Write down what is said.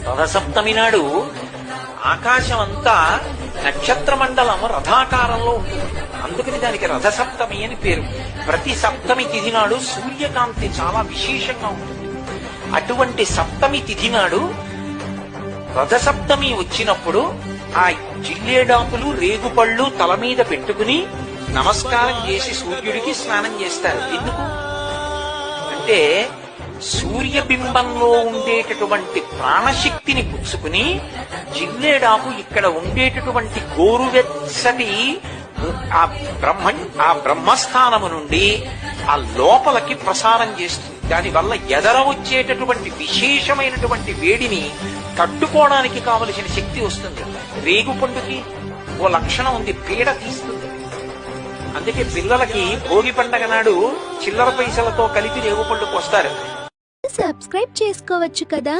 రథసప్తమి నాడు ఆకాశం అంతా నక్షత్ర మండలం రథాకారంలో ఉంటుంది. అందుకని దానికి రథసప్తమి అని పేరు. ప్రతి సప్తమి తిథి నాడు సూర్యకాంతి చాలా విశేషంగా ఉంటుంది. అటువంటి సప్తమి తిథి నాడు రథసప్తమి వచ్చినప్పుడు ఆ జిల్లేడాకులు రేగుపళ్ళు తల మీద పెట్టుకుని నమస్కారం చేసి సూర్యుడికి స్నానం చేస్తారు. ఎందుకు అంటే సూర్యబింబంలో ఉండేటటువంటి ప్రాణశక్తిని పుచ్చుకుని జిల్లేడాకు ఇక్కడ ఉండేటటువంటి గోరువెచ్చటి ఆ బ్రహ్మస్థానము నుండి ఆ లోపలికి ప్రసారం చేస్తుంది. దానివల్ల ఎదర వచ్చేటటువంటి విశేషమైనటువంటి వేడిని తట్టుకోవడానికి కావలసిన శక్తి వస్తుంది. రేగు పండుకి ఓ లక్షణం ఉంది, పీడ తీస్తుంది. అందుకే పిల్లలకి భోగి పండగ నాడు చిల్లర పైసలతో కలిపి రేగు పండుకు వస్తారు. సబ్స్క్రైబ్ చేసుకోవచ్చు కదా.